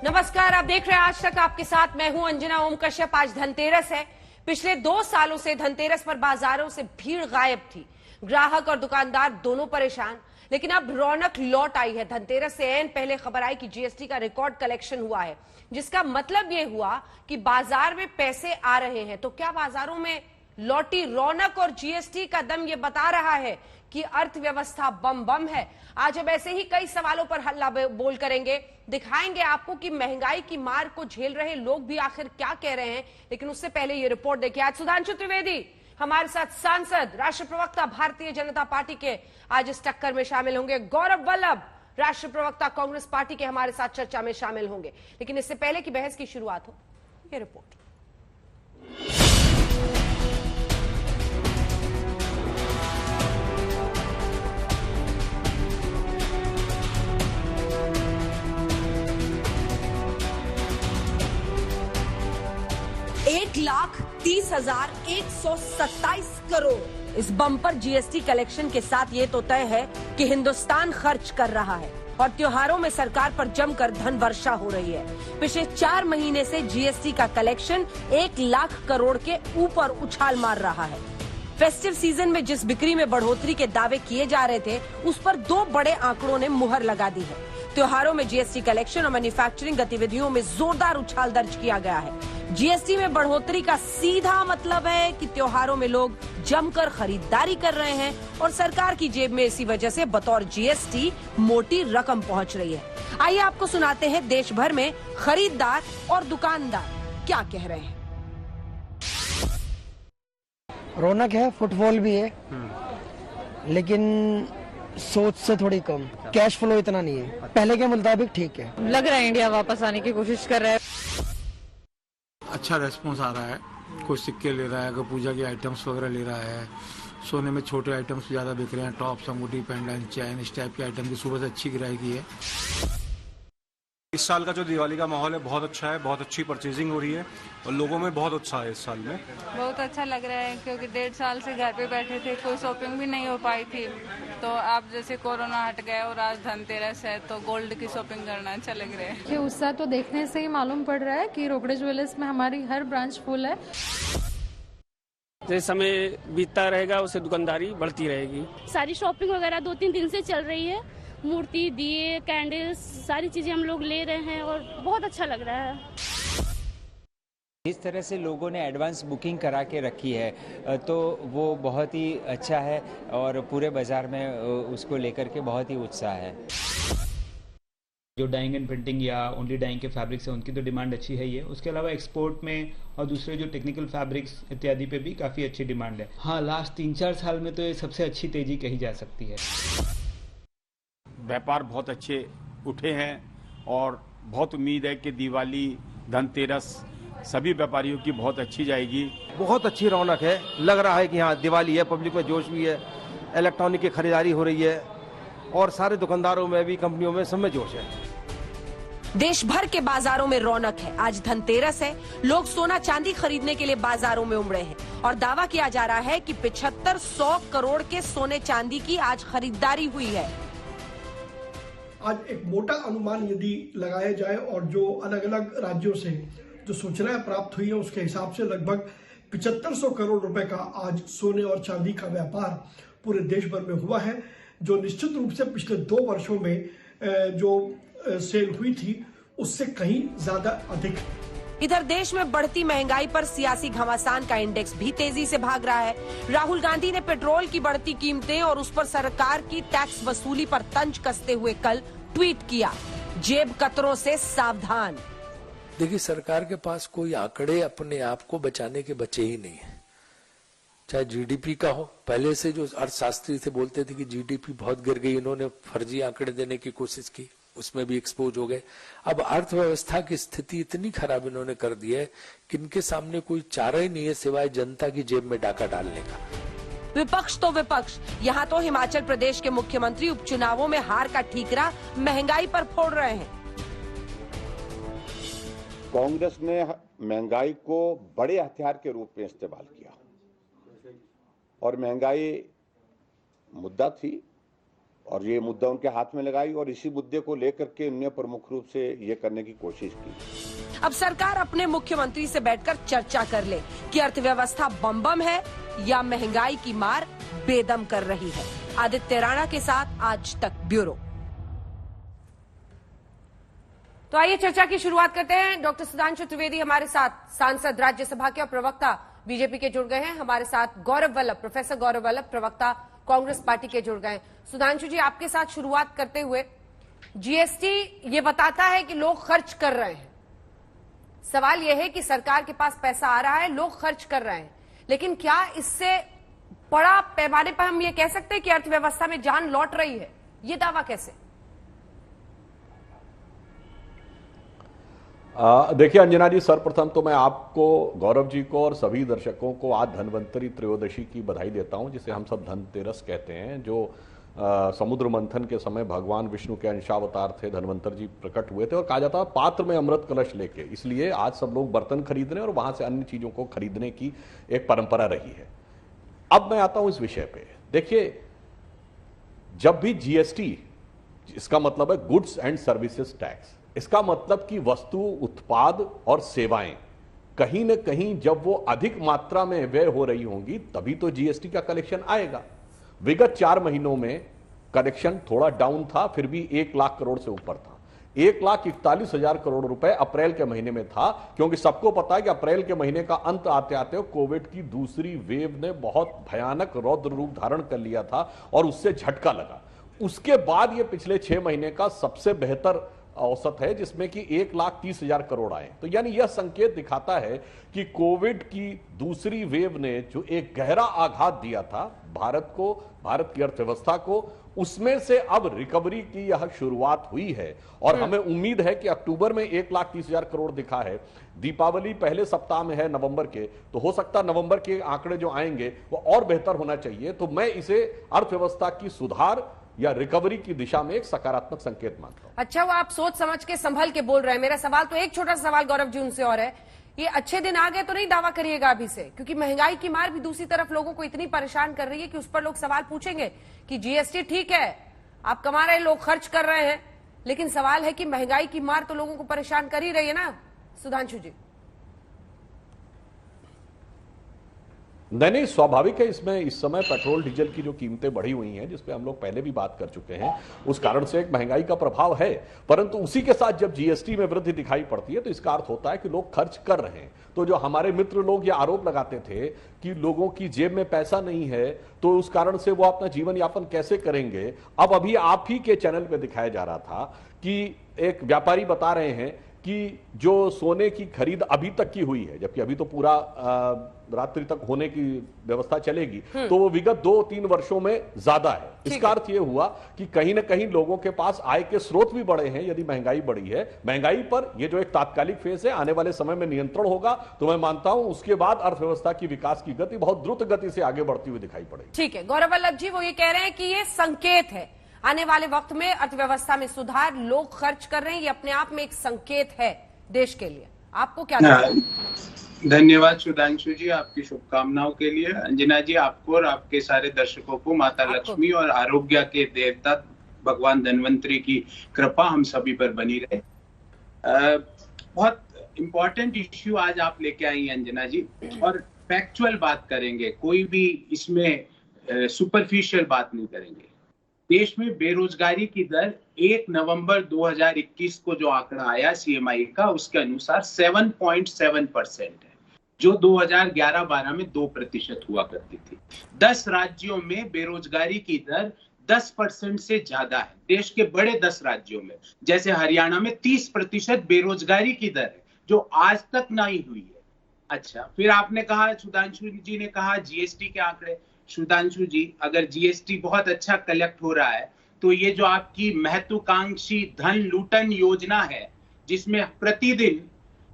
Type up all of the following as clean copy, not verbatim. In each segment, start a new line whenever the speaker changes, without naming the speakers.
नमस्कार, आप देख रहे हैं आज तक आपके साथ मैं हूं अंजना ओम कश्यप। आज धनतेरस है। पिछले 2 सालों से धनतेरस पर बाजारों से भीड़ गायब थी। ग्राहक और दुकानदार दोनों परेशान, लेकिन अब रौनक लौट आई है। धनतेरस से ऐन पहले खबर आई कि जीएसटी का रिकॉर्ड कलेक्शन हुआ है, जिसका मतलब यह हुआ कि बाजार में पैसे आ रहे हैं। तो क्या बाजारों में लौटी रौनक और जीएसटी का दम ये बता रहा है कि अर्थव्यवस्था बम बम है? आज हम ऐसे ही कई सवालों पर हल्ला बोल करेंगे, दिखाएंगे आपको कि महंगाई की मार को झेल रहे लोग भी आखिर क्या कह रहे हैं। लेकिन उससे पहले ये रिपोर्ट देखिए। आज सुधांशु त्रिवेदी हमारे साथ, सांसद, राष्ट्रीय प्रवक्ता भारतीय जनता पार्टी के, आज इस टक्कर में शामिल होंगे। गौरव वल्लभ, राष्ट्रीय प्रवक्ता कांग्रेस पार्टी के, हमारे साथ चर्चा में शामिल होंगे। लेकिन इससे पहले कि बहस की शुरुआत हो, ये रिपोर्ट। 1,30,127 करोड़ इस बम्पर जीएसटी कलेक्शन के साथ ये तो तय है कि हिंदुस्तान खर्च कर रहा है और त्योहारों में सरकार पर जमकर धन वर्षा हो रही है। पिछले 4 महीने से जीएसटी का कलेक्शन 1 लाख करोड़ के ऊपर उछाल मार रहा है। फेस्टिव सीजन में जिस बिक्री में बढ़ोतरी के दावे किए जा रहे थे, उस पर 2 बड़े आंकड़ों ने मुहर लगा दी है। त्योहारों में जीएसटी कलेक्शन और मैन्युफैक्चरिंग गतिविधियों में जोरदार उछाल दर्ज किया गया है। जीएसटी में बढ़ोतरी का सीधा मतलब है कि त्योहारों में लोग जमकर खरीदारी कर रहे हैं और सरकार की जेब में इसी वजह से बतौर जीएसटी मोटी रकम पहुंच रही है। आइए आपको सुनाते हैं देश भर में खरीदार और दुकानदार क्या कह रहे हैं।
रौनक है, फुटफॉल भी है, लेकिन सोच से थोड़ी कम। कैश फ्लो इतना नहीं है, पहले के मुताबिक ठीक है।
लग रहा है इंडिया वापस आने की कोशिश कर रहा है।
अच्छा रेस्पॉन्स आ रहा है। कोई सिक्के ले रहा है, कोई पूजा के आइटम्स वगैरह ले रहा है। सोने में छोटे आइटम्स ज्यादा बिक रहे हैं, टॉप्स, अंगूठी, पेंडेंट, चैन, इस टाइप के आइटम की सुबह से अच्छी गिराई है।
इस साल का जो दिवाली का माहौल है बहुत अच्छा है, बहुत अच्छी परचेजिंग हो रही है और लोगों में बहुत उत्साह है इस साल में।
बहुत अच्छा लग रहा है क्योंकि 1.5 साल से घर पे बैठे थे, कोई शॉपिंग भी नहीं हो पाई थी। तो आप जैसे कोरोना हट गया और आज धनतेरस है तो गोल्ड की शॉपिंग करना अच्छा लग रहा है।
ये उत्साह तो देखने से ही मालूम पड़ रहा है कि रोकड़े ज्वेलर्स में हमारी हर ब्रांच फुल है।
जैसे समय बीतता रहेगा उससे दुकानदारी बढ़ती रहेगी।
सारी शॉपिंग वगैरह 2-3 दिन से चल रही है। मूर्ति, दिए, कैंडल्स, सारी चीजें हम लोग ले रहे हैं और बहुत अच्छा लग रहा है।
जिस तरह से लोगों ने एडवांस बुकिंग करा के रखी है तो वो बहुत ही अच्छा है और पूरे बाजार में उसको लेकर के बहुत ही उत्साह है।
जो डाइंग एंड प्रिंटिंग या ओनली डाइंग के फैब्रिक्स हैं उनकी तो डिमांड अच्छी है ही है। उसके अलावा एक्सपोर्ट में और दूसरे जो टेक्निकल फैब्रिक्स इत्यादि पे भी काफ़ी अच्छी डिमांड है। हाँ, लास्ट 3-4 साल में तो ये सबसे अच्छी तेजी कही जा सकती है।
व्यापार बहुत अच्छे उठे हैं और बहुत उम्मीद है कि दिवाली, धनतेरस सभी व्यापारियों की बहुत अच्छी जाएगी।
बहुत अच्छी रौनक है, लग रहा है कि हाँ दिवाली है, पब्लिक में जोश भी है, इलेक्ट्रॉनिक की खरीदारी हो रही है और सारे दुकानदारों में भी, कंपनियों में, सब में जोश है।
देश भर के बाजारों में रौनक है। आज धनतेरस है, लोग सोना चांदी खरीदने के लिए बाजारों में उमड़े हैं और दावा किया जा रहा है कि 75-100 करोड़ के सोने चांदी की आज खरीदारी हुई है।
आज एक मोटा अनुमान यदि लगाया जाए और जो अलग अलग राज्यों से जो सूचनाएं प्राप्त हुई है उसके हिसाब से लगभग 7500 करोड़ रुपए का आज सोने और चांदी का व्यापार पूरे देश भर में हुआ है, जो निश्चित रूप से पिछले 2 वर्षों में जो सेल हुई थी उससे कहीं ज्यादा अधिक।
इधर देश में बढ़ती महंगाई पर सियासी घमासान का इंडेक्स भी तेजी से भाग रहा है। राहुल गांधी ने पेट्रोल की बढ़ती कीमतें और उस पर सरकार की टैक्स वसूली पर तंज कसते हुए कल ट्वीट किया, जेब कतरों से सावधान।
देखिए, सरकार के पास कोई आंकड़े अपने आप को बचाने के बचे ही नहीं है। चाहे जीडीपी का हो, पहले से जो अर्थशास्त्री थे बोलते थे कि जीडीपी बहुत गिर गई, इन्होंने फर्जी आंकड़े देने की कोशिश की, उसमें भी एक्सपोज हो गए। अब अर्थव्यवस्था की स्थिति इतनी खराब इन्होंने कर दी है कि इनके सामने कोई चारा ही नहीं है सिवाय जनता की जेब में डाका डालने का।
विपक्ष तो विपक्ष, यहाँ तो हिमाचल प्रदेश के मुख्यमंत्री उपचुनावों में हार का ठीकरा महंगाई पर फोड़ रहे हैं।
कांग्रेस ने महंगाई को बड़े हथियार के रूप में इस्तेमाल किया और महंगाई मुद्दा थी और ये मुद्दा उनके हाथ में लगाई और इसी मुद्दे को लेकर के उन्होंने प्रमुख रूप से ये करने की कोशिश की।
अब सरकार अपने मुख्यमंत्री से बैठकर चर्चा कर ले कि अर्थव्यवस्था बम है या महंगाई की मार बेदम कर रही है। आदित्य राणा के साथ आज तक ब्यूरो। तो आइए चर्चा की शुरुआत करते हैं। डॉक्टर सुधांशु त्रिवेदी हमारे साथ, सांसद, राज्यसभा के और प्रवक्ता बीजेपी के जुड़ गए हैं। हमारे साथ गौरव वल्लभ, प्रोफेसर गौरव वल्लभ, प्रवक्ता कांग्रेस पार्टी के जुड़ गए। सुधांशु जी, आपके साथ शुरुआत करते हुए, जीएसटी ये बताता है कि लोग खर्च कर रहे हैं। सवाल यह है कि सरकार के पास पैसा आ रहा है, लोग खर्च कर रहे हैं, लेकिन क्या इससे बड़ा पैमाने पर हम ये कह सकते हैं कि अर्थव्यवस्था में जान लौट रही है? ये दावा कैसे?
देखिए अंजना जी, सर्वप्रथम तो मैं आपको, गौरव जी को और सभी दर्शकों को आज धन्वंतरी त्रयोदशी की बधाई देता हूं, जिसे हम सब धनतेरस कहते हैं। जो समुद्र मंथन के समय भगवान विष्णु के अंशावतार थे, धन्वंतर जी प्रकट हुए थे और कहा जाता है पात्र में अमृत कलश लेके, इसलिए आज सब लोग बर्तन खरीदने और वहां से अन्य चीजों को खरीदने की एक परंपरा रही है। अब मैं आता हूं इस विषय पे। देखिए, जब भी जीएसटी, इसका मतलब है गुड्स एंड सर्विसेज टैक्स, इसका मतलब कि वस्तु, उत्पाद और सेवाएं कहीं न कहीं जब वो अधिक मात्रा में व्यय हो रही होंगी तभी तो जीएसटी का कलेक्शन आएगा। विगत 4 महीनों में कलेक्शन थोड़ा डाउन था, फिर भी 1 लाख करोड़ से ऊपर था। 1,41,000 करोड़ रुपए अप्रैल के महीने में था, क्योंकि सबको पता है कि अप्रैल के महीने का अंत आते आते कोविड की दूसरी वेव ने बहुत भयानक रौद्र रूप धारण कर लिया था और उससे झटका लगा। उसके बाद ये पिछले 6 महीने का सबसे बेहतर औसत है, जिसमें कि 1,30,000 करोड़ आए। तो यानी यह संकेत दिखाता है कि कोविड की दूसरी वेव ने जो एक गहरा आघात दिया था भारत को, भारत की अर्थव्यवस्था को, उसमें से अब रिकवरी की यह शुरुआत हुई है। और हमें उम्मीद है कि अक्टूबर में 1,30,000 करोड़ दिखा है, दीपावली पहले सप्ताह में है नवंबर के, तो हो सकता है नवंबर के आंकड़े जो आएंगे वो और बेहतर होना चाहिए। तो मैं इसे अर्थव्यवस्था की सुधार या रिकवरी की दिशा में एक सकारात्मक संकेत मानता हूं।
अच्छा, वो आप सोच समझ के संभल के बोल रहे हैं। मेरा सवाल तो एक छोटा सा सवाल गौरव जी उनसे और है, ये अच्छे दिन आ गए तो नहीं दावा करिएगा अभी से, क्योंकि महंगाई की मार भी दूसरी तरफ लोगों को इतनी परेशान कर रही है कि उस पर लोग सवाल पूछेंगे कि जीएसटी ठीक है, आप कमा रहे, लोग खर्च कर रहे हैं, लेकिन सवाल है कि महंगाई की मार तो लोगों को परेशान कर ही रही है ना सुधांशु जी?
नहीं, स्वाभाविक है। इसमें इस समय पेट्रोल डीजल की जो कीमतें बढ़ी हुई हैं, जिस पे हम लोग पहले भी बात कर चुके हैं, उस कारण से एक महंगाई का प्रभाव है। परंतु उसी के साथ जब जीएसटी में वृद्धि दिखाई पड़ती है तो इसका अर्थ होता है कि लोग खर्च कर रहे हैं। तो जो हमारे मित्र लोग ये आरोप लगाते थे कि लोगों की जेब में पैसा नहीं है तो उस कारण से वो अपना जीवन यापन कैसे करेंगे, अब अभी आप ही के चैनल पे दिखाया जा रहा था कि एक व्यापारी बता रहे हैं कि जो सोने की खरीद अभी तक की हुई है, जबकि अभी तो पूरा रात्रि तक होने की व्यवस्था चलेगी, तो वो विगत 2-3 वर्षों में ज्यादा है। इसका अर्थ ये हुआ कि कहीं ना कहीं लोगों के पास आय के स्रोत भी बढ़े हैं। यदि महंगाई बढ़ी है, महंगाई पर ये जो एक तात्कालिक फेज है, आने वाले समय में नियंत्रण होगा, तो मैं मानता हूं उसके बाद अर्थव्यवस्था की विकास की गति बहुत द्रुत गति से आगे बढ़ती हुई दिखाई पड़ेगी।
ठीक है गौरव वल्लभ जी, वो ये कह रहे हैं कि ये संकेत है, आने वाले वक्त में अर्थव्यवस्था में सुधार, लोग खर्च कर रहे हैं, ये अपने आप में एक संकेत है देश के लिए। आपको क्या लगता है?
धन्यवाद सुधांशु जी, आपकी शुभकामनाओं के लिए। अंजना जी, आपको और आपके सारे दर्शकों को माता लक्ष्मी और आरोग्य के देवता भगवान धन्वंतरी की कृपा हम सभी पर बनी रहे। बहुत इंपॉर्टेंट इश्यू आज आप लेके आई हैं अंजना जी, और फैक्चुअल बात करेंगे, कोई भी इसमें सुपरफिशियल बात नहीं करेंगे। देश में बेरोजगारी की दर 1 नवंबर 2021 को जो आंकड़ा आया सीएमआई का, उसके अनुसार 7.7% है, जो 2011-12 में 2% हुआ करती थी। 10 राज्यों में बेरोजगारी की दर 10% से ज्यादा है। देश के बड़े 10 राज्यों में, जैसे हरियाणा में 30% बेरोजगारी की दर है, जो आज तक नहीं हुई है। अच्छा, फिर आपने कहा, सुधांशु जी ने कहा जीएसटी के आंकड़े। सुधांशु जी, अगर जीएसटी बहुत अच्छा कलेक्ट हो रहा है तो ये जो आपकी महत्वाकांक्षी धन लूटन योजना है, जिसमें प्रतिदिन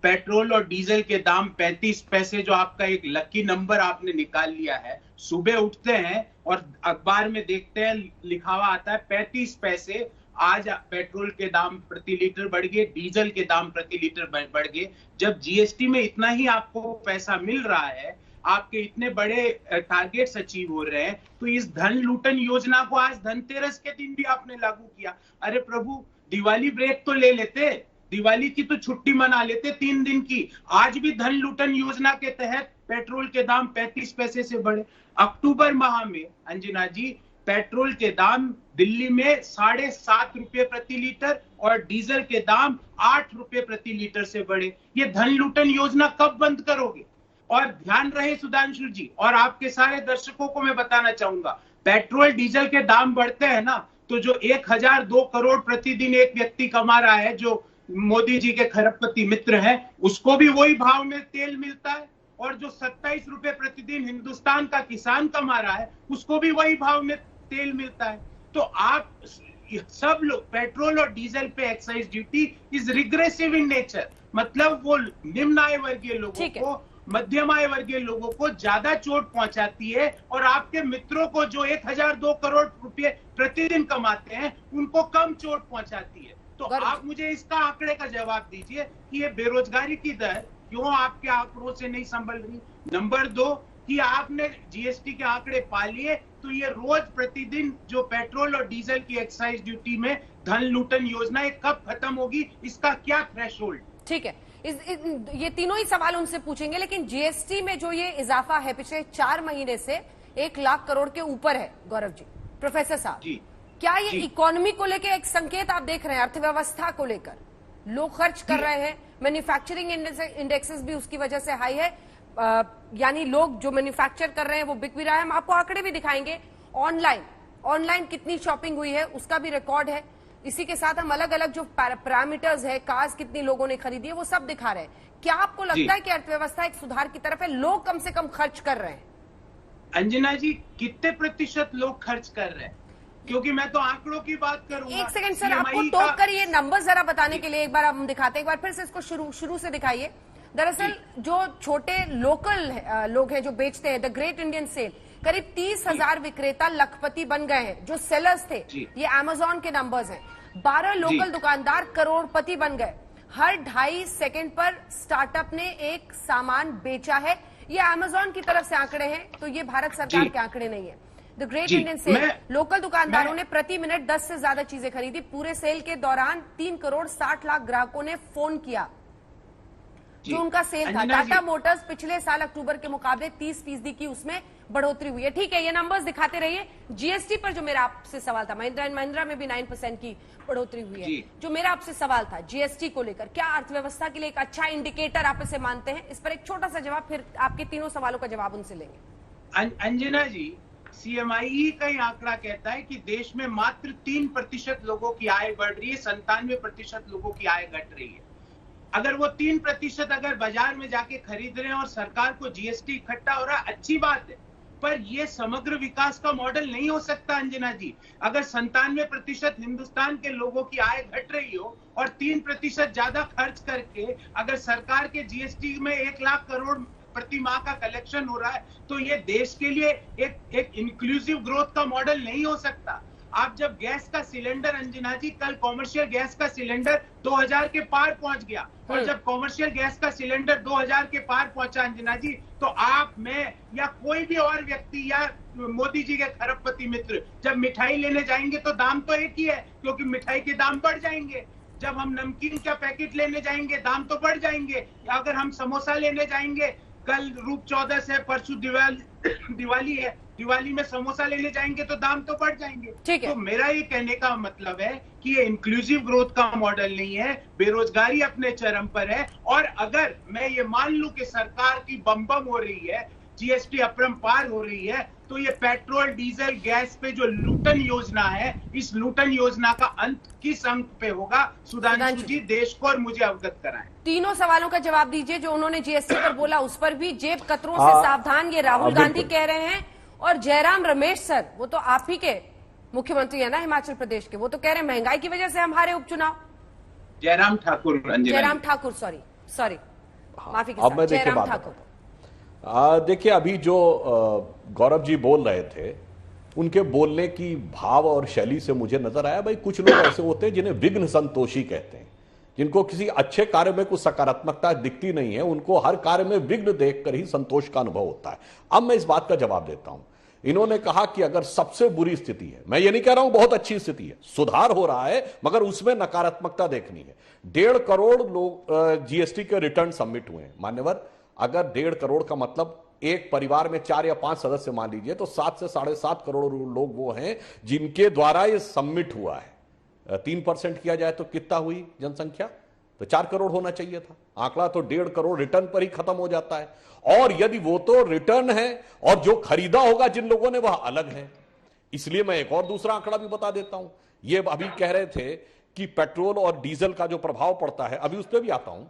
पेट्रोल और डीजल के दाम 35 पैसे, जो आपका एक लकी नंबर आपने निकाल लिया है, सुबह उठते हैं और अखबार में देखते हैं लिखा हुआ आता है 35 पैसे, आज पेट्रोल के दाम प्रति लीटर बढ़ गए, डीजल के दाम प्रति लीटर बढ़ गए। जब जीएसटी में इतना ही आपको पैसा मिल रहा है, आपके इतने बड़े टारगेट्स अचीव हो रहे हैं, तो इस धन लूटन योजना को आज धनतेरस के दिन भी आपने लागू किया। अरे प्रभु, दिवाली ब्रेक तो ले लेते, दिवाली की तो छुट्टी मना लेते 3 दिन की। आज भी धन लूटन योजना के तहत पेट्रोल के दाम 35 पैसे से बढ़े। अक्टूबर माह में अंजना जी पेट्रोल के दाम दिल्ली में 7.5 रुपए प्रति लीटर और डीजल के दाम 8 रुपए प्रति लीटर से बढ़े। ये धन लूटन योजना कब बंद करोगे? और ध्यान रहे सुधांशु जी और आपके सारे दर्शकों को मैं बताना चाहूंगा, पेट्रोल डीजल के दाम बढ़ते हैं ना, तो जो 1002 करोड़ प्रतिदिन एक व्यक्ति कमा रहा है, जो मोदी जी के खरबपति मित्र हैं, उसको भी वही भाव में तेल मिलता है, और जो 27 रुपए प्रतिदिन हिंदुस्तान का किसान कमा रहा है, उसको भी वही भाव में तेल मिलता है। तो आप सब लोग पेट्रोल और डीजल पे excise duty is regressive in nature, मतलब वो निम्न आय वर्गीय लोगों को, मध्यम आय वर्गीय लोगों को ज्यादा चोट पहुंचाती है, और आपके मित्रों को जो 1002 करोड़ रुपए प्रतिदिन कमाते हैं उनको कम चोट पहुंचाती है। तो आप मुझे इसका आंकड़े का जवाब दीजिए कि ये बेरोजगारी की दर क्यों आपके आंकड़ों से नहीं संभल रही। नंबर 2 कि आपने जीएसटी के आंकड़े पा लिए, तो ये रोज प्रतिदिन जो पेट्रोल और डीजल की एक्साइज ड्यूटी में धन लूटन योजना ये कब खत्म होगी, इसका क्या थ्रेशोल्ड?
ठीक है, ये तीनों ही सवाल उनसे पूछेंगे, लेकिन जीएसटी में जो ये इजाफा है पिछले 4 महीने से 1 लाख करोड़ के ऊपर है। गौरव जी, प्रोफेसर साहब, क्या ये इकोनॉमी को लेकर एक संकेत आप देख रहे हैं? अर्थव्यवस्था को लेकर लोग खर्च कर रहे हैं, मैन्युफैक्चरिंग इंडेक्सेस भी उसकी वजह से हाई है, यानी लोग जो मैन्युफैक्चर कर रहे हैं वो बिक भी रहा है। हम आपको आंकड़े भी दिखाएंगे, ऑनलाइन कितनी शॉपिंग हुई है उसका भी रिकॉर्ड है। इसी के साथ हम अलग अलग जो पैरामीटर्स है, कार्स कितनी लोगों ने खरीदी है, वो सब दिखा रहे हैं। क्या आपको लगता है कि अर्थव्यवस्था एक सुधार की तरफ है, लोग कम से कम खर्च कर रहे हैं?
अंजना जी, कितने प्रतिशत लोग खर्च कर रहे हैं? क्योंकि मैं तो आंकड़ों की बात करूंगा।
एक सेकंड सर, आपको टोक कर ये नंबर जरा बताने के लिए एक बार हम दिखाते हैं, एक बार फिर से इसको शुरू से दिखाइए। दरअसल जो छोटे लोकल लोग हैं जो बेचते हैं, द ग्रेट इंडियन सेल, करीब 30,000 विक्रेता लखपति बन गए हैं। जो सेलर्स थे, ये अमेजोन के नंबर्स हैं। 12 लोकल दुकानदार करोड़पति बन गए। हर 2.5 सेकंड पर स्टार्टअप ने एक सामान बेचा है। ये अमेजोन की तरफ से आंकड़े हैं, तो ये भारत सरकार के आंकड़े नहीं है। The great Indian sale, local दुकानदारों ने प्रति मिनट 10 से ज्यादा चीजें खरीदी। पूरे सेल के दौरान 3 करोड़ 60 लाख ग्राहकों ने फोन किया। जो उनका सेल था, टाटा मोटर्स पिछले साल अक्टूबर के मुकाबले 30% की उसमें बढ़ोतरी हुई है। ठीक है, ये नंबर्स दिखाते रहिए। जीएसटी पर जो मेरा आपसे सवाल था, महिंद्रा एंड महिंद्रा में भी 9% की बढ़ोतरी हुई है। जो मेरा आपसे सवाल था जीएसटी को लेकर, क्या अर्थव्यवस्था के लिए एक अच्छा इंडिकेटर आप इसे मानते हैं? इस पर एक छोटा सा जवाब, फिर आपके तीनों सवालों का जवाब उनसे लेंगे।
अंजना जी, सीएमआई का ही आंकड़ा कहता है कि देश में मात्र 3% लोगों की आय बढ़ रही है, 97% लोगों की आय घट रही है। अगर वो 3% अगर बाजार में जाके खरीद रहे हैं और सरकार को जीएसटी इकट्ठा हो रहा है, अच्छी बात है, पर ये समग्र विकास का मॉडल नहीं हो सकता अंजना जी। अगर 97% हिंदुस्तान के लोगों की आय घट रही हो और 3% ज्यादा खर्च करके अगर सरकार के जीएसटी में 1 लाख करोड़ प्रति माह का कलेक्शन हो रहा है, तो ये देश के लिए एक इंक्लूसिव ग्रोथ का मॉडल नहीं हो सकता। आप जब गैस का सिलेंडर, अंजना जी, कल कॉमर्शियल गैस का सिलेंडर 2000 के पार पहुंच गया, और जब कॉमर्शियल गैस का सिलेंडर 2000 के पार पहुंचा अंजना जी, तो आप, मैं या कोई भी और व्यक्ति या मोदी जी के खरबपति मित्र जब मिठाई लेने जाएंगे तो दाम तो एक ही है, क्योंकि मिठाई के दाम बढ़ जाएंगे। जब हम नमकीन का पैकेट लेने जाएंगे दाम तो बढ़ जाएंगे। अगर हम समोसा लेने जाएंगे, कल रूप 14 है, परसों दिवाली है, दिवाली में समोसा लेने जाएंगे तो दाम तो बढ़ जाएंगे। तो मेरा ये कहने का मतलब है कि ये इंक्लूसिव ग्रोथ का मॉडल नहीं है, बेरोजगारी अपने चरम पर है। और अगर मैं ये मान लूं कि सरकार की बम हो रही है, जीएसटी अपरंपार हो रही है, तो ये पेट्रोल, डीजल, गैस पे जो लूटन योजना है, इस लूटन योजना का अंत किस अंक पे होगा? सुधांशु जी, देश को और मुझे अवगत कराएं।
तीनों सवालों का जवाब दीजिए। जो उन्होंने जीएसटी पर बोला उस पर भी, जेब कतरों से सावधान, ये राहुल गांधी कह रहे हैं, और जयराम रमेश सर, वो तो आप ही के मुख्यमंत्री है ना हिमाचल प्रदेश के, वो तो कह रहे हैं महंगाई की वजह से हम हारे उपचुनाव।
जयराम ठाकुर,
सॉरी, माफी के साथ, जयराम ठाकुर।
देखिए, अभी जो गौरव जी बोल रहे थे, उनके बोलने की भाव और शैली से मुझे नजर आया, भाई कुछ लोग ऐसे होते हैं जिन्हें विघ्न संतोषी कहते हैं, जिनको किसी अच्छे कार्य में कुछ सकारात्मकता दिखती नहीं है, उनको हर कार्य में विघ्न देखकर ही संतोष का अनुभव होता है। अब मैं इस बात का जवाब देता हूं। इन्होंने कहा कि अगर सबसे बुरी स्थिति है, मैं ये नहीं कह रहा हूं बहुत अच्छी स्थिति है, सुधार हो रहा है, मगर उसमें नकारात्मकता देखनी है। 1.5 करोड़ लोग जीएसटी के रिटर्न सबमिट हुए हैं। मान्यवर, अगर 1.5 करोड़ का मतलब एक परिवार में 4 या 5 सदस्य मान लीजिए, तो 7 से 7.5 करोड़ लोग वो हैं जिनके द्वारा ये सबमिट हुआ है। 3% किया जाए तो कितना हुई जनसंख्या? तो 4 करोड़ होना चाहिए था। आंकड़ा तो 1.5 करोड़ रिटर्न पर ही खत्म हो जाता है। और यदि वो तो रिटर्न है और जो खरीदा होगा जिन लोगों ने, वह अलग है। इसलिए मैं एक और दूसरा आंकड़ा भी बता देता हूं। ये अभी कह रहे थे कि पेट्रोल और डीजल का जो प्रभाव पड़ता है, अभी उस पर भी आता हूं।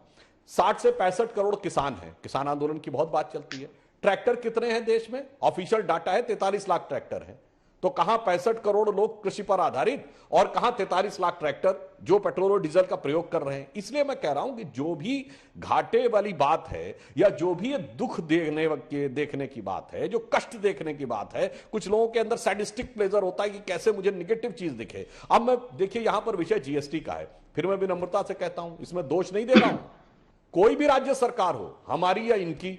60 से 65 करोड़ किसान हैं। किसान आंदोलन की बहुत बात चलती है। ट्रैक्टर कितने हैं देश में? ऑफिशियल डाटा है 43 लाख ट्रैक्टर हैं। तो कहां 65 करोड़ लोग कृषि पर आधारित और कहां 43 लाख ट्रैक्टर जो पेट्रोल और डीजल का प्रयोग कर रहे हैं। इसलिए मैं कह रहा हूं कि जो भी घाटे वाली बात है या जो भी दुख देखने की बात है, जो कष्ट देखने की बात है, कुछ लोगों के अंदर सैडिस्टिक प्लेजर होता है कि कैसे मुझे निगेटिव चीज दिखे। अब मैं देखिए, यहां पर विषय जीएसटी का है। फिर मैं विनम्रता से कहता हूं, इसमें दोष नहीं दे रहा हूं। कोई भी राज्य सरकार हो, हमारी या इनकी,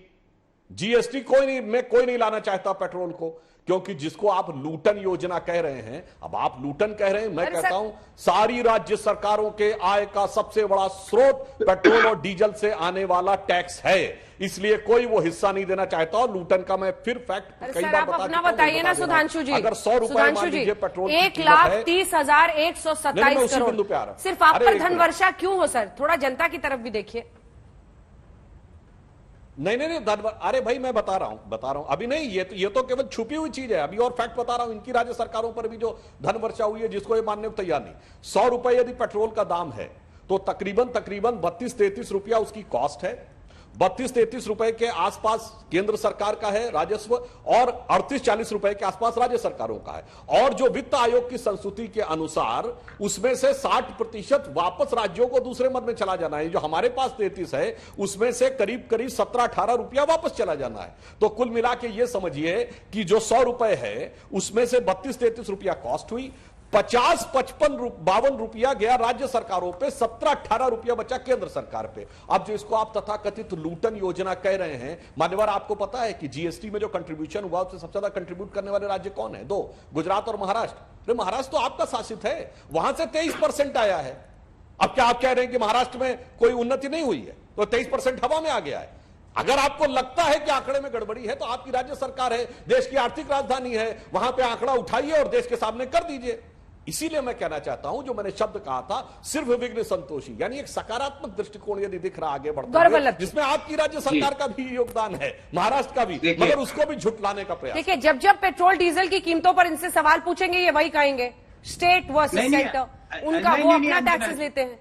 जीएसटी कोई नहीं लाना चाहता पेट्रोल को, क्योंकि जिसको आप लूटन योजना कह रहे हैं, अब आप लूटन कह रहे हैं, मैं कहता हूं सारी राज्य सरकारों के आय का सबसे बड़ा स्रोत पेट्रोल और डीजल से आने वाला टैक्स है। इसलिए कोई वो हिस्सा नहीं देना चाहता। और लूटन का मैं फिर फैक्ट कई बार बता चुका हूं।
बताइए ना सुधांशु जी,
अगर 100 रुपए मान लीजिए पेट्रोल
1,30,127 करोड़, सिर्फ आप पर धन वर्षा क्यों हो सर? थोड़ा जनता की तरफ भी देखिए।
नहीं, अरे भाई मैं बता रहा हूं अभी नहीं, ये तो केवल छुपी हुई चीज है। अभी और फैक्ट बता रहा हूं। इनकी राज्य सरकारों पर भी जो धन वर्षा हुई है, जिसको ये मानने को तैयार नहीं। 100 रुपए यदि पेट्रोल का दाम है तो तकरीबन 32-33 रुपया उसकी कॉस्ट है। 32-33 रुपए के आसपास केंद्र सरकार का है राजस्व और 38-40 रुपए के आसपास राज्य सरकारों का है। और जो वित्त आयोग की संस्तुति के अनुसार उसमें से 60% वापस राज्यों को दूसरे मद में चला जाना है। जो हमारे पास 33 है उसमें से करीब 17-18 रुपया वापस चला जाना है। तो कुल मिला के ये समझिए कि जो 100 रुपए है उसमें से 32-33 रुपया कॉस्ट हुई, 50-52 रुपया गया राज्य सरकारों पे, 17-18 रुपया बचा केंद्र सरकार पे। अब जो इसको आप तथाकथित लूटन योजना कह रहे हैं, मान्यवर आपको पता है कि जीएसटी में जो कंट्रीब्यूशन हुआ उससे सबसे ज्यादा कंट्रीब्यूट करने वाले राज्य कौन है? 2, गुजरात और महाराष्ट्र। महाराष्ट्र तो आपका शासित है, वहां से 23% आया है। अब क्या आप कह रहे हैं कि महाराष्ट्र में कोई उन्नति नहीं हुई है? तो 23% हवा में आ गया है। अगर आपको लगता है कि आंकड़े में गड़बड़ी है तो आपकी राज्य सरकार है, देश की आर्थिक राजधानी है, वहां पे आंकड़ा उठाइए और देश के सामने कर दीजिए। इसीलिए मैं कहना चाहता हूं, जो मैंने शब्द कहा था, सिर्फ विघ्न संतोषी, यानी एक सकारात्मक दृष्टिकोण यदि दिख रहा आगे बढ़ता है, जिसमें आपकी राज्य सरकार का भी योगदान है, महाराष्ट्र का भी, मगर उसको भी झुटलाने का प्रयास।
देखिए, जब पेट्रोल डीजल की कीमतों पर इनसे सवाल पूछेंगे, ये वही कहेंगे स्टेट वर्सेस सेंटर, उनका वो अपना टैक्सेस लेते हैं।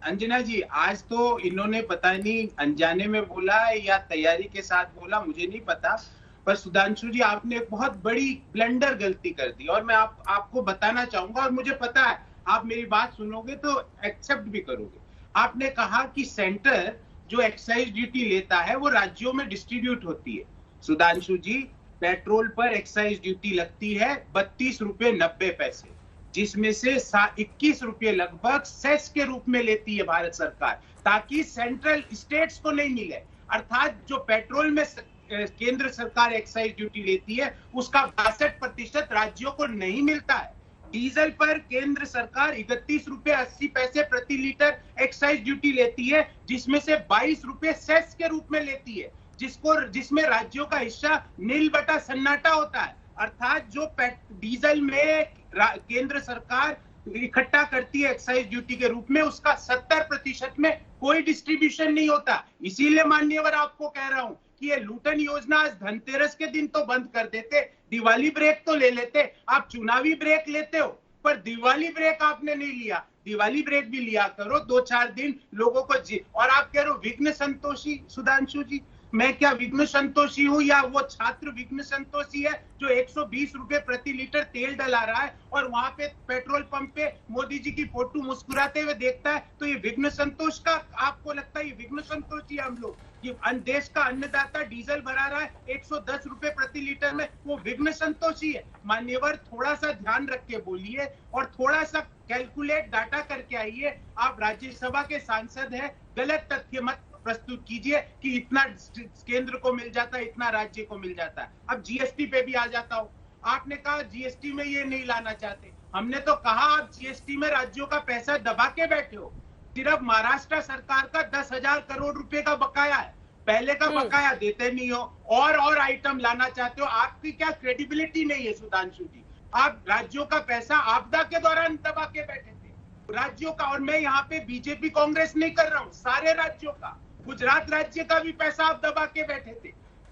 अंजना जी, आज तो इन्होंने पता नहीं अनजाने में बोला या तैयारी के साथ बोला, मुझे नहीं पता, पर सुधांशु जी आपने एक बहुत बड़ी ब्लंडर गलती कर दी और मैं आपको बताना चाहूंगा, और मुझे पता है आप मेरी बात सुनोगे तो एक्सेप्ट भी करोगे। आपने कहा कि सेंटर जो एक्साइज ड्यूटी लेता है वो राज्यों में डिस्ट्रीब्यूट होती है। सुधांशु जी, पेट्रोल पर एक्साइज ड्यूटी लगती है 32 रुपये 90 पैसे, जिसमें से 21 रुपये लगभग सेस के रूप में लेती है भारत सरकार, ताकि सेंट्रल स्टेट्स को नहीं मिले। अर्थात जो पेट्रोल में केंद्र सरकार एक्साइज ड्यूटी लेती है उसका 62% राज्यों को नहीं मिलता है। डीजल पर केंद्र सरकार 31 रुपये 80 पैसे प्रति लीटर एक्साइज ड्यूटी लेती है, जिसमें से 22 रुपये सेस के रूप में लेती है, जिसमें राज्यों का हिस्सा नील बटा सन्नाटा होता है। अर्थात जो डीजल में केंद्र सरकार इकट्ठा करती है एक्साइज ड्यूटी के रूप में, उसका 70% में कोई डिस्ट्रीब्यूशन नहीं होता। इसीलिए माननीयवर आपको कह रहा हूं कि ये लूटन योजना आज धनतेरस के दिन तो बंद कर देते, दिवाली ब्रेक तो ले लेते। आप चुनावी ब्रेक लेते हो पर दिवाली ब्रेक आपने नहीं लिया। दिवाली ब्रेक भी लिया करो, 2-4 दिन लोगों को और आप कह रहे हो विघ्न संतोषी। सुधांशु जी, मैं क्या विघ्न संतोषी हूं या वो छात्र विघ्न संतोषी है जो 120 रुपए प्रति लीटर तेल डला रहा है और वहां पे पेट्रोल पंप पे मोदी जी की फोटो मुस्कुराते हुए देखता है? तो ये विघ्न संतोष का आपको लगता है? ये विघ्न संतोषी हम लोग, ये देश का अन्नदाता डीजल भरा रहा है 110 रुपए प्रति लीटर में, वो विघ्न संतोषी है? मान्यवर, थोड़ा सा ध्यान रख के बोलिए और थोड़ा सा कैलकुलेट डाटा करके आइए। आप राज्यसभा के सांसद हैं, गलत तथ्य मत प्रस्तुत कीजिए कि इतना केंद्र को मिल जाता है, इतना राज्य को मिल जाता है। अब जीएसटी पे भी आ जाता हूं। आपने कहा जीएसटी में ये नहीं लाना चाहते, हमने तो कहा आप जीएसटी में राज्यों का पैसा दबा के बैठे हो। सिर्फ महाराष्ट्र सरकार का 10,000 करोड़ रुपए का बकाया है, पहले का बकाया देते नहीं हो और आइटम लाना चाहते हो। आपकी क्या क्रेडिबिलिटी नहीं है सुधांशु जी? आप राज्यों का पैसा आपदा के दौरान दबा के बैठे थे राज्यों का। और मैं यहाँ पे बीजेपी कांग्रेस नहीं कर रहा हूँ, सारे राज्यों का, गुजरात राज्य का भी पैसा आप दबा के बैठे थे।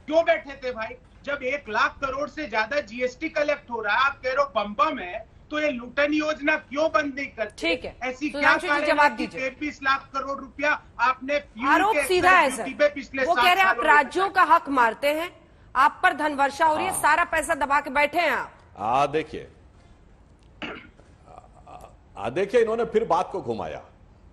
क्यों बैठे थे भाई? जब 1 लाख करोड़ से ज्यादा जीएसटी कलेक्ट हो रहा है, आप कह रहे हो बम है, तो ये लूटन योजना क्यों बंद नहीं करते?
ठीक है,
ऐसी क्या
जवाब दीजिए।
23 लाख करोड़ रुपया आपने
आरोप सीधा है सर, वो कह रहे हैं आप राज्यों का हक मारते हैं, आप पर धन वर्षा हो रही है, सारा पैसा दबा के बैठे हैं आप।
देखिए इन्होंने फिर बात को घुमाया।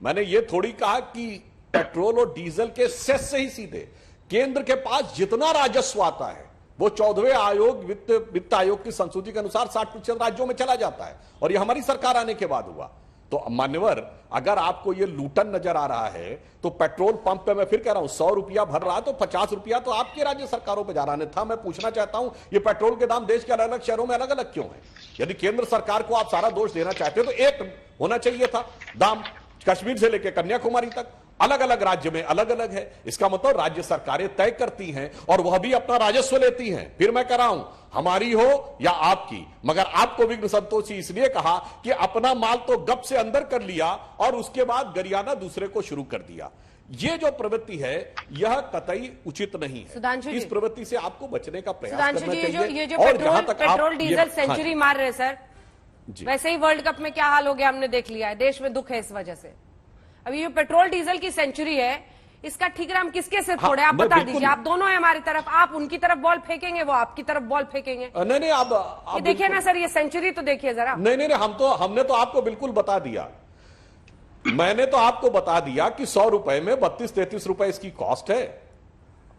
मैंने ये थोड़ी कहा कि पेट्रोल और डीजल के सेस से ही सीधे केंद्र के पास जितना राजस्व आता है वो 14वें आयोग वित्त आयोग की संसूची के अनुसार 60% राज्यों में चला जाता है, और ये हमारी सरकार आने के बाद हुआ। तो मान्यवर, अगर आपको ये लूटन नजर आ रहा है तो पेट्रोल पंप पे मैं फिर कह रहा हूं 100 रुपया भर रहा है तो 50 रुपया तो आपकी राज्य सरकारों पे जा रहा था। मैं पूछना चाहता हूं ये पेट्रोल के दाम देश के अलग अलग शहरों में अलग अलग क्यों है? यदि केंद्र सरकार को आप सारा दोष देना चाहते हो तो एक होना चाहिए था दाम, कश्मीर से लेकर कन्याकुमारी तक अलग अलग राज्य में अलग अलग है। इसका मतलब राज्य सरकारें तय करती हैं और वह भी अपना राजस्व लेती हैं। फिर मैं कह रहा हूं हमारी हो या आपकी, मगर आपको विघ्न संतोषी इसलिए कहा कि अपना माल तो गप से अंदर कर लिया और उसके बाद गरियाना दूसरे को शुरू कर दिया। ये जो प्रवृत्ति है यह कतई उचित नहीं है। इस प्रवृत्ति से आपको बचने का प्रयास करना चाहिए।
ये जो पेट्रोल डीजल सेंचुरी मार रहे सर, वैसे ही वर्ल्ड कप में क्या हाल हो गया हमने देख लिया है, देश में दुख है इस वजह से। अभी जो पेट्रोल डीजल की सेंचुरी है इसका ठीकरा हम किसके सिर फोड़े? आप बता दीजिए। आप दोनों हैं हमारी तरफ, आप उनकी तरफ बॉल फेंकेंगे, वो आपकी तरफ बॉल फेंकेंगे।
नहीं आप
ये देखिए ना सर, ये सेंचुरी तो देखिए जरा।
नहीं हमने तो आपको बिल्कुल बता दिया। मैंने तो आपको बता दिया कि 100 रुपए में 32-33 रुपए इसकी कॉस्ट है,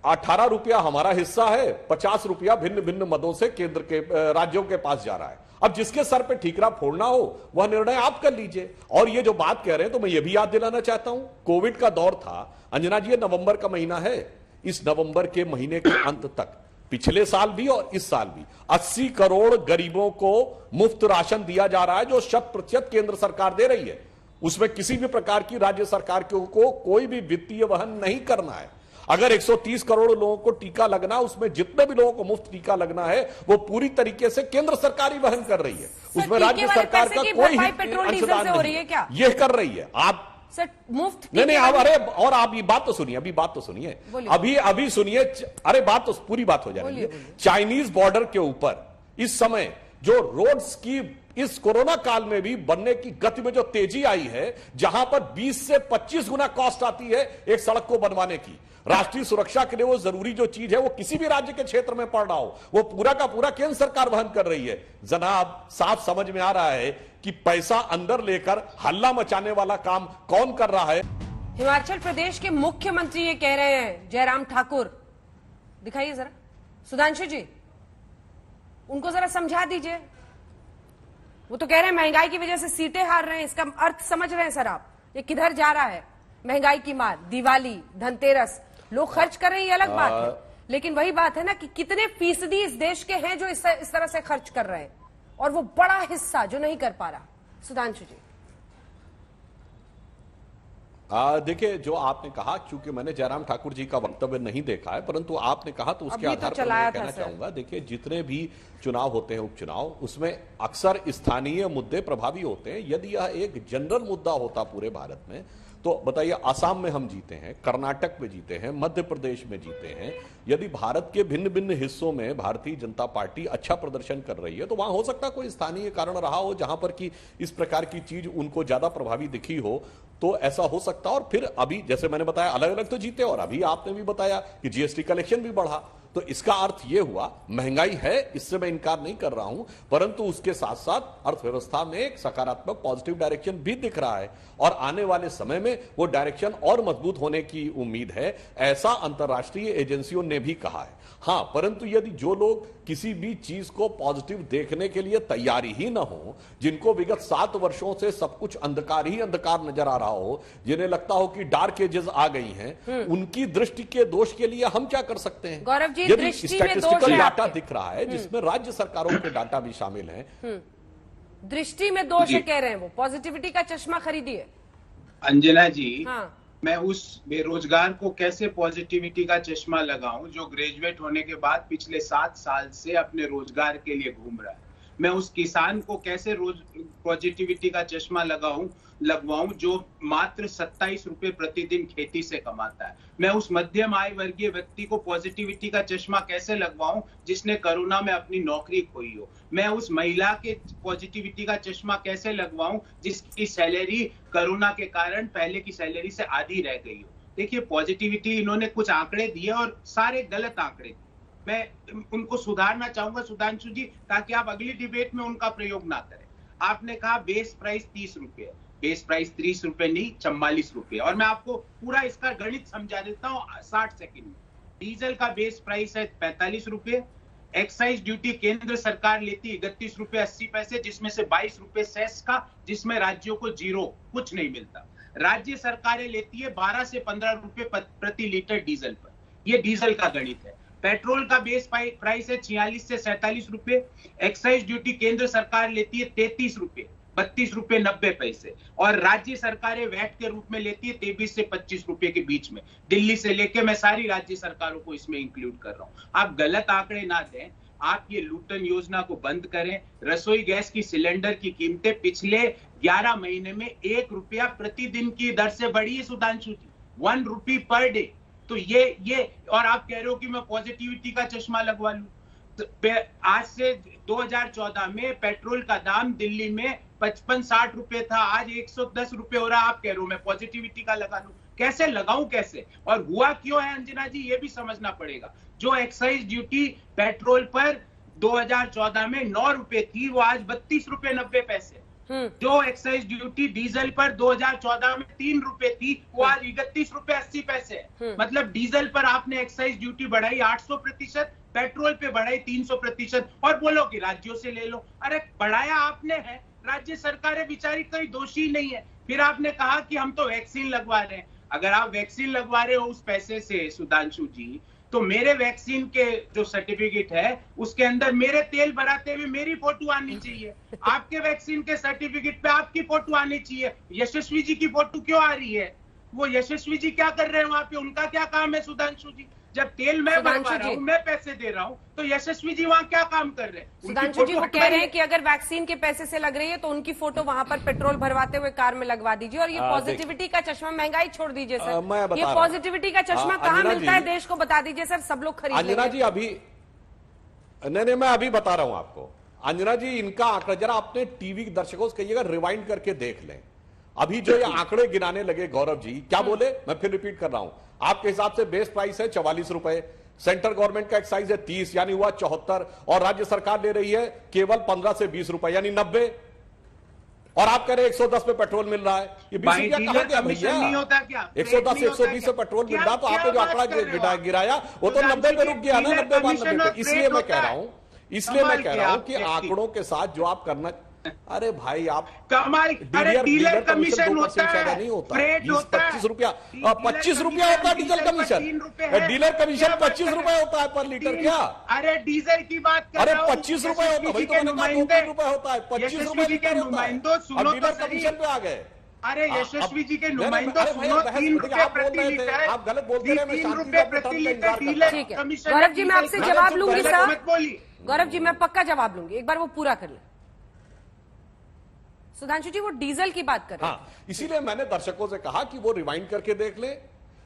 18 रुपया हमारा हिस्सा है, 50 रुपया भिन्न भिन्न मदों से केंद्र के राज्यों के पास जा रहा है। अब जिसके सर पे ठीकरा फोड़ना हो वह निर्णय आप कर लीजिए। और ये जो बात कह रहे हैं तो मैं ये भी याद दिलाना चाहता हूं, कोविड का दौर था अंजना जी, ये नवंबर का महीना है, इस नवंबर के महीने के अंत तक पिछले साल भी और इस साल भी 80 करोड़ गरीबों को मुफ्त राशन दिया जा रहा है, जो 100% केंद्र सरकार दे रही है। उसमें किसी भी प्रकार की राज्य सरकार को कोई भी वित्तीय वहन नहीं करना है। अगर 130 करोड़ लोगों को टीका लगना, उसमें जितने भी लोगों को मुफ्त टीका लगना है वो पूरी तरीके से केंद्र सरकार ही वहन कर रही है, उसमें राज्य सरकार का कोई अंशदान नहीं है। क्या ये कर रही है आप
सर? मुफ्त
नहीं अरे, और आप ये बात तो सुनिए, अभी सुनिए, अरे बात तो पूरी बात हो जाएगी। चाइनीज बॉर्डर के ऊपर इस समय जो रोड्स की इस कोरोना काल में भी बनने की गति में जो तेजी आई है, जहां पर 20 से 25 गुना कॉस्ट आती है एक सड़क को बनवाने की, राष्ट्रीय सुरक्षा के लिए वो जरूरी जो चीज है वो किसी भी राज्य के क्षेत्र में पड़ रहा हो वो पूरा का पूरा केंद्र सरकार वहन कर रही है। जनाब, साफ समझ में आ रहा है कि पैसा अंदर लेकर हल्ला मचाने वाला काम कौन कर रहा है।
हिमाचल प्रदेश के मुख्यमंत्री ये कह रहे हैं, जयराम ठाकुर, दिखाइए जरा सुधांशु जी, उनको जरा समझा दीजिए। वो तो कह रहे हैं महंगाई की वजह से सीटें हार रहे हैं, इसका अर्थ समझ रहे हैं सर आप? ये किधर जा रहा है? महंगाई की मार, दिवाली, धनतेरस, लोग खर्च कर रहे हैं, ये अलग बात है, लेकिन वही बात है ना कि कितने फीसदी इस देश के हैं जो इस तरह से खर्च कर रहे हैं, और वो बड़ा हिस्सा जो नहीं कर पा रहा। सुधांशु जी,
देखिए जो आपने कहा, क्योंकि मैंने जयराम ठाकुर जी का वक्तव्य नहीं देखा है, परंतु आपने कहा तो उसके आधार पर मैं कहना चाहूंगा। देखिए जितने भी चुनाव होते हैं, उपचुनाव, उसमें अक्सर स्थानीय मुद्दे प्रभावी होते हैं। यदि यह एक जनरल मुद्दा होता पूरे भारत में तो बताइए, असम में हम जीते हैं, कर्नाटक में जीते हैं, मध्य प्रदेश में जीते हैं। यदि भारत के भिन्न भिन्न हिस्सों में भारतीय जनता पार्टी अच्छा प्रदर्शन कर रही है तो वहां हो सकता है कोई स्थानीय कारण रहा हो जहां पर कि इस प्रकार की चीज उनको ज्यादा प्रभावी दिखी हो, तो ऐसा हो सकता है। और फिर अभी जैसे मैंने बताया अलग अलग तो जीते, और अभी आपने भी बताया कि जीएसटी कलेक्शन भी बढ़ा, तो इसका अर्थ यह हुआ महंगाई है, इससे मैं इनकार नहीं कर रहा हूं, परंतु उसके साथ साथ अर्थव्यवस्था में एक सकारात्मक पॉजिटिव डायरेक्शन भी दिख रहा है और आने वाले समय में वो डायरेक्शन और मजबूत होने की उम्मीद है, ऐसा अंतर्राष्ट्रीय एजेंसियों ने भी कहा है। हां, परंतु यदि जो लोग किसी भी चीज को पॉजिटिव देखने के लिए तैयारी ही ना हो, जिनको विगत 7 वर्षों से सब कुछ अंधकार ही अंधकार नजर आ रहा हो, जिन्हें लगता हो कि डार्क एजेस आ गई हैं, उनकी दृष्टि के दोष के लिए हम क्या कर सकते हैं?
गौरव जी,
यदि स्टैटिस्टिकल डाटा दिख रहा है जिसमें राज्य सरकारों के डाटा भी शामिल हैं,
दृष्टि में दोष है कह रहे हैं वो, पॉजिटिविटी का चश्मा खरीदिए।
अंजना जी, हाँ। मैं उस बेरोजगार को कैसे पॉजिटिविटी का चश्मा लगाऊं जो ग्रेजुएट होने के बाद पिछले 7 साल से अपने रोजगार के लिए घूम रहा है? मैं उस किसान को कैसे रोज पॉजिटिविटी का चश्मा लगवाऊं जो मात्र 27 रुपए प्रतिदिन खेती से कमाता है? मैं उस मध्यम आय वर्गीय व्यक्ति को पॉजिटिविटी का चश्मा कैसे लगवाऊं जिसने कोरोना में अपनी नौकरी खोई हो? मैं उस महिला के पॉजिटिविटी का चश्मा कैसे लगवाऊं जिसकी सैलरी कोरोना के कारण पहले की सैलरी से आधी रह गई हो? देखिए, पॉजिटिविटी इन्होंने कुछ आंकड़े दिए और सारे गलत आंकड़े दिए। मैं उनको सुधारना चाहूंगा सुधांशु जी, ताकि आप अगली डिबेट में उनका प्रयोग ना करें। आपने कहा बेस प्राइस 30 रुपए, बेस प्राइस 30 रुपए नहीं 44 रुपए, और मैं आपको पूरा इसका गणित समझा देता हूँ 60 सेकंड में। डीजल का बेस प्राइस है 45 रुपए, एक्साइज ड्यूटी केंद्र सरकार लेती 31 रुपए 80 पैसे, जिसमें से 22 रुपए सेस का, जिसमें राज्यों को जीरो, कुछ नहीं मिलता। राज्य सरकारें लेती है 12 से 15 रुपए प्रति लीटर डीजल पर। यह डीजल का गणित है। पेट्रोल का बेस प्राइस है 46 से 47 रुपए, एक्साइज ड्यूटी केंद्र सरकार लेती है 33 रुपए 32 रुपए 90 पैसे, और राज्य सरकारें वैट के रूप में लेती है 23 से 25 रुपए के बीच में। दिल्ली से लेके मैं सारी राज्य सरकारों को इसमें इंक्लूड कर रहा हूं। आप गलत आंकड़े ना दें, आप ये लूटन योजना को बंद करें। रसोई गैस की सिलेंडर की कीमतें पिछले 11 महीने में 1 रुपया प्रतिदिन की दर से बढ़ी है सुधांशु जी, 1 रुपी पर डे। तो ये और आप कह रहे हो कि मैं पॉजिटिविटी का चश्मा लगवा लूं। तो आज से 2014 में पेट्रोल का दाम दिल्ली में 55-60 रुपए था, आज 110 रुपए हो रहा। आप कह रहे हो मैं पॉजिटिविटी का लगा लूं। कैसे लगाऊं, कैसे, और हुआ क्यों है अंजना जी, ये भी समझना पड़ेगा। जो एक्साइज ड्यूटी पेट्रोल पर 2014 में 9 रुपए थी, वो आज 32 रुपए 90 पैसे। जो एक्साइज ड्यूटी डीजल पर 2014 में 3 रुपए थी, वो आज 31 रुपए 80 पैसे है। मतलब डीजल पर आपने एक्साइज ड्यूटी बढ़ाई 800%, पेट्रोल पे बढ़ाई 300%, और बोलो कि राज्यों से ले लो। अरे बढ़ाया आपने है, राज्य सरकारें बेचारी कोई दोषी नहीं है। फिर आपने कहा कि हम तो वैक्सीन लगवा रहे हैं। अगर आप वैक्सीन लगवा रहे हो उस पैसे से सुधांशु जी, तो मेरे वैक्सीन के जो सर्टिफिकेट है उसके अंदर मेरे तेल भराते हुए मेरी फोटो आनी चाहिए। आपके वैक्सीन के सर्टिफिकेट पे आपकी फोटो आनी चाहिए। यशस्वी जी की फोटो क्यों आ रही है? वो यशस्वी जी क्या कर रहे हैं वहां पे? उनका क्या काम है सुधांशु जी? जब तेल मैं भरवा रहा हूं, मैं पैसे दे रहा हूं, तो यशस्वी जी वहां क्या काम कर रहे हैं?
सुधांशु जी वो कह रहे हैं कि अगर वैक्सीन के पैसे से लग रही है तो उनकी फोटो वहां पर पेट्रोल भरवाते हुए कार में लगवा दीजिए। और ये पॉजिटिविटी का चश्मा, महंगाई छोड़ दीजिए सर, ये पॉजिटिविटी का चश्मा कहाँ मिलता है देश को बता दीजिए सर, सब लोग खरीद
अंजना जी अभी नहीं, मैं अभी बता रहा हूं आपको। अंजना जी, इनका आंकड़ा जरा अपने टीवी दर्शकों से कहिएगा रिवाइंड करके देख लें। अभी जो ये आंकड़े गिनाने लगे गौरव जी, क्या बोले, मैं फिर रिपीट कर रहा हूं। आपके हिसाब से बेस प्राइस है 44 रुपए, सेंट्रल गवर्नमेंट का एक्साइज है 30 यानी हुआ 74, और राज्य सरकार ले रही है केवल 15 से 20 रुपए यानी 90, और आप कह रहे 110 पे पेट्रोल मिल रहा है। ये 20 रुपया कहां गया भैया? 110 120 से पेट्रोल मिल रहा, तो आपने जो आंकड़ा गिराया वो तो 90 पे रुक गया ना, 90 पे। इसलिए मैं कह रहा हूं कि आंकड़ों के साथ जो आप करना, अरे भाई आप
कमाल, अरे डीलर कमीशन होता है,
नहीं होता,
फ्रेट होता है,
25 रुपया होता है डीजल कमीशन। डीलर कमीशन 25 रुपए होता है पर लीटर। क्या?
अरे डीजल की बात कर
रहा हूं, 25 रुपए होता है, 2-3 रुपए होता है, 25 रुपए लीटर होता है।
सुनो
डीलर कमीशन पे आ गए।
अरे यशस्वी जी के नुमाइंदो सुनो, 3 रुपए प्रति लीटर,
आप गलत बोलते रहे,
3 रुपए प्रति litre dealer commission.
Gaurav ji मैं आपसे जवाब लूंगी सर, गौरव जी मैं पक्का जवाब लूंगी, एक बार वो पूरा कर ले। सुधांशु जी वो डीजल की बात कर रहे हैं।
हाँ, इसीलिए मैंने दर्शकों से कहा कि वो रिवाइंड करके देख लें,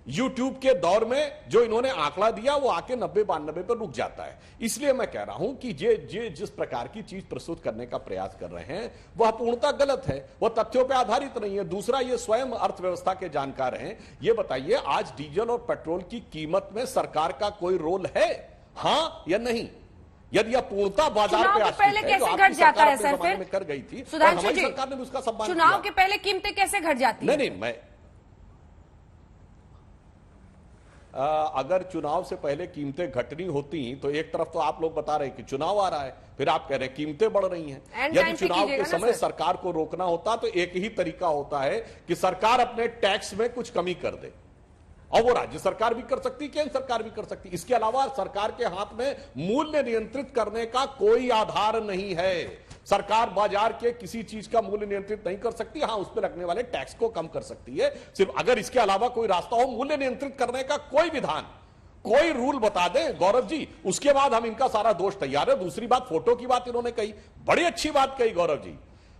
यूट्यूब के दौर में जो इन्होंने आंकड़ा दिया वो आके 90-92 पर रुक जाता है। इसलिए मैं कह रहा हूं कि ये जिस प्रकार की चीज प्रस्तुत करने का प्रयास कर रहे हैं वह पूर्णतः गलत है, वह तथ्यों पर आधारित नहीं है। दूसरा, ये स्वयं अर्थव्यवस्था के जानकार हैं, ये बताइए आज डीजल और पेट्रोल की कीमत में सरकार का कोई रोल है, हां या नहीं? यदि यह पूर्णतः बाजार पे
पहले कैसे घट जाता है सर? फिर
कर गई थी
सुधांशु जी,
सरकार ने भी उसका सम्मान
चुनाव
किया।
के पहले कीमतें कैसे घट जाती है?
नहीं, मैं अगर चुनाव से पहले कीमतें घटनी होती तो एक तरफ तो आप लोग बता रहे हैं कि चुनाव आ रहा है, फिर आप कह रहे हैं कीमतें बढ़ रही हैं। यदि चुनाव के समय सरकार को रोकना होता तो एक ही तरीका होता है कि सरकार अपने टैक्स में कुछ कमी कर दे, और वो राज्य सरकार भी कर सकती, केंद्र सरकार भी कर सकती। इसके अलावा सरकार के हाथ में मूल्य नियंत्रित करने का कोई आधार नहीं है। सरकार बाजार के किसी चीज का मूल्य नियंत्रित नहीं कर सकती, हां उस पर लगने वाले टैक्स को कम कर सकती है, सिर्फ अगर इसके अलावा कोई रास्ता हो मूल्य नियंत्रित करने का, कोई विधान, कोई रूल बता दें गौरव जी, उसके बाद हम इनका सारा दोष तैयार है। दूसरी बात, फोटो की बात इन्होंने कही, बड़ी अच्छी बात कही गौरव जी,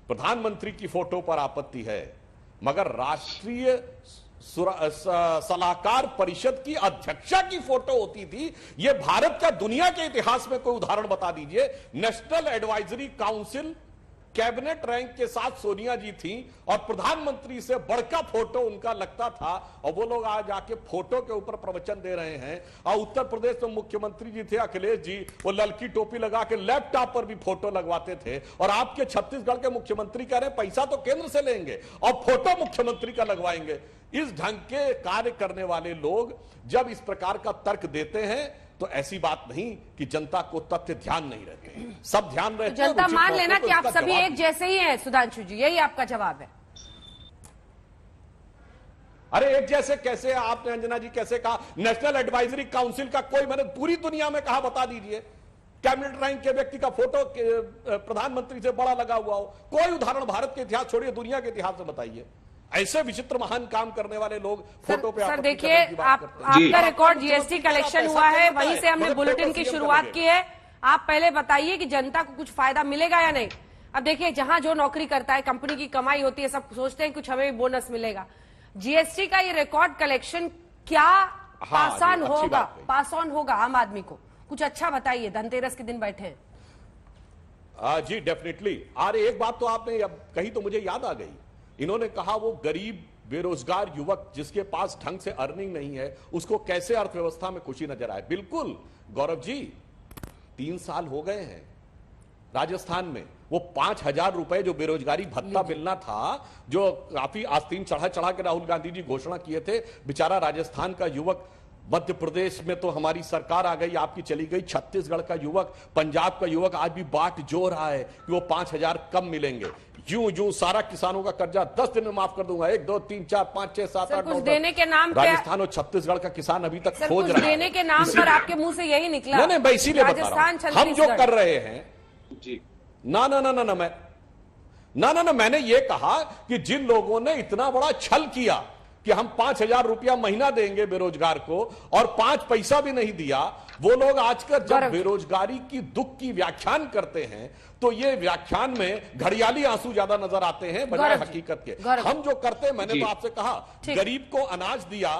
प्रधानमंत्री की फोटो पर आपत्ति है, मगर राष्ट्रीय सलाहकार परिषद की अध्यक्षा की फोटो होती थी। यह भारत का दुनिया के इतिहास में कोई उदाहरण बता दीजिए। National advisory council cabinet rank के साथ सोनिया जी थी और प्रधानमंत्री से बढ़कर फोटो उनका लगता था, और वो लोग आज आके फोटो के ऊपर प्रवचन दे रहे हैं। और उत्तर प्रदेश में मुख्यमंत्री जी थे अखिलेश जी, वो ललकी टोपी लगा के लैपटॉप पर भी फोटो लगवाते थे, और आपके छत्तीसगढ़ के मुख्यमंत्री कह रहे हैं पैसा तो केंद्र से लेंगे और फोटो मुख्यमंत्री का लगवाएंगे। इस ढंग के कार्य करने वाले लोग जब इस प्रकार का तर्क देते हैं तो ऐसी बात नहीं कि जनता को तथ्य ध्यान नहीं रहते, सब ध्यान रहते हैं।
जनता मान लेना कि आप सभी एक जैसे ही हैं सुधांशु जी, यही आपका जवाब है।
अरे एक जैसे कैसे? आपने अंजना जी कैसे कहा? नेशनल एडवाइजरी काउंसिल का कोई, मैंने पूरी दुनिया में कहा, बता दीजिए कैबिनेट रैंक के व्यक्ति का फोटो प्रधानमंत्री से बड़ा लगा हुआ हो, कोई उदाहरण भारत के इतिहास छोड़िए दुनिया के इतिहास में बताइए। ऐसे विचित्र महान काम करने वाले लोग फोटो पे
सर देखिए, आपका रिकॉर्ड जीएसटी कलेक्शन हुआ है, वहीं से हमने बुलेटिन की शुरुआत की है। आप पहले बताइए कि जनता को कुछ फायदा मिलेगा या नहीं। अब देखिए, जहां जो नौकरी करता है, कंपनी की कमाई होती है, सब सोचते हैं कुछ हमें भी बोनस मिलेगा। जीएसटी का ये रिकॉर्ड कलेक्शन क्या पास ऑन होगा आम आदमी को? कुछ अच्छा बताइए, धनतेरस के दिन बैठे हैं।
जी डेफिनेटली। अरे एक बात तो आपने कही तो मुझे याद आ गई। इन्होंने कहा वो गरीब बेरोजगार युवक जिसके पास ढंग से अर्निंग नहीं है उसको कैसे अर्थव्यवस्था में खुशी नजर आए। बिल्कुल गौरव जी, 3 साल हो गए हैं राजस्थान में, वो 5,000 रुपए जो बेरोजगारी भत्ता मिलना था, जो काफी आस्तीन चढ़ा के राहुल गांधी जी घोषणा किए थे, बेचारा राजस्थान का युवक, मध्य प्रदेश में तो हमारी सरकार आ गई, आपकी चली गई, छत्तीसगढ़ का युवक, पंजाब का युवक आज भी बाट जो रहा है कि वो 5,000 कम मिलेंगे। यूं सारा किसानों का कर्जा 10 दिन में माफ कर दूंगा, 1 2 3 4 5 6 7 8 9
देने के नाम पे
राजस्थान और छत्तीसगढ़ का किसान अभी तक खोज रहा है।
देने के नाम पर आपके मुंह से यही निकला।
नहीं, मैं इसीलिए बता रहा हूं, हम जो कर रहे हैं
जी,
मैंने ये कहा कि जिन लोगों ने इतना बड़ा छल किया कि हम 5,000 रुपया महीना देंगे बेरोजगार को और 5 पैसा भी नहीं दिया, वो लोग आजकल जब बेरोजगारी की दुख की व्याख्यान करते हैं तो ये व्याख्यान में घड़ियाली आंसू ज्यादा नजर आते हैं बजाय हकीकत के। हम जो करते हैं, मैंने तो आपसे कहा, गरीब को अनाज दिया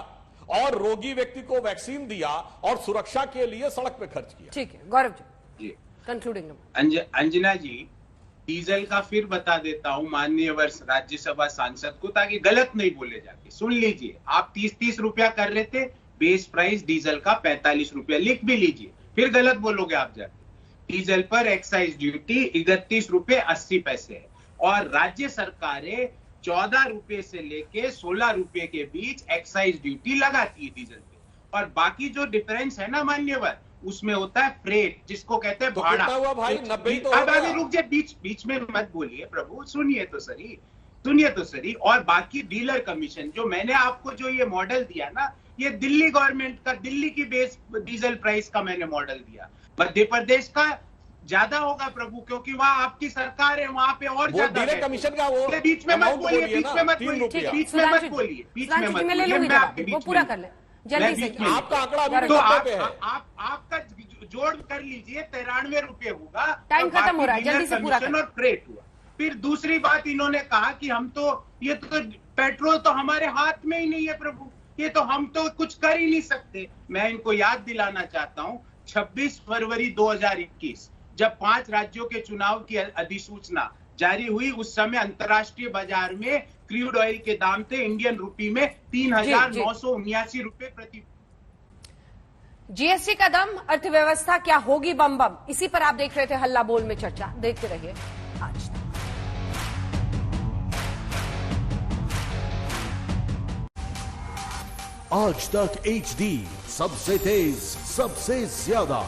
और रोगी व्यक्ति को वैक्सीन दिया और सुरक्षा के लिए सड़क पे खर्च किया।
ठीक है गौरव जी, कंक्लूडिंग।
अंजना जी, डीजल का फिर बता देता हूं माननीय राज्यसभा सांसद को, ताकि गलत नहीं बोले जाके। सुन लीजिए, आप 30 रुपया कर रहे थे, बेस प्राइस डीजल का 45 रुपया, लिख भी लीजिए, फिर गलत बोलोगे आप जाके। डीजल पर एक्साइज ड्यूटी 31 रुपये 80 पैसे है, और राज्य सरकारें 14 रुपए से लेके 16 रुपए के बीच एक्साइज ड्यूटी लगाती है डीजल पे। और बाकी जो डिफरेंस है ना मान्यवर, उसमें होता है फ्रेट, जिसको कहते हैं भाड़ा।
हुआ भाई 90 तो
अभी रुक जाए, बीच में मत बोलिए प्रभु, सुनिए तो सही। और बाकी डीलर कमीशन, जो मैंने आपको जो ये मॉडल दिया ना, ये दिल्ली गवर्नमेंट का, दिल्ली की बेस डीजल प्राइस का मैंने मॉडल दिया। मध्य प्रदेश का ज्यादा होगा प्रभु, क्योंकि वहां आपकी सरकार है, वहां पे और ज्यादा
डीलर कमीशन का वो
बीच में मत बोलिए, बीच में मत बोलिए,
वो पूरा कर ले जल्दी से।
आपका आंकड़ा
तो आपका जोड़ कर लीजिए, 93 रुपए होगा।
टाइम खत्म हो रहा है, जल्दी से पूरा कर।
और फ्रेट हुआ। फिर दूसरी बात इन्होंने कहा कि हम तो, ये तो पेट्रोल तो हमारे हाथ में ही नहीं है प्रभु, ये तो हम तो कुछ कर ही नहीं सकते। मैं इनको याद दिलाना चाहता हूं 26 फरवरी 2021 जब 5 राज्यों के चुनाव की अधिसूचना जारी हुई, उस समय अंतर्राष्ट्रीय बाजार में क्रूड ऑयल के दाम थे इंडियन रुपी में 3,979 रुपए प्रति।
जीएसटी का दम, अर्थव्यवस्था क्या होगी बम बम, इसी पर आप देख रहे थे हल्ला बोल में चर्चा। देखते रहिए आज तक।
आज तक HD, सबसे तेज सबसे ज्यादा।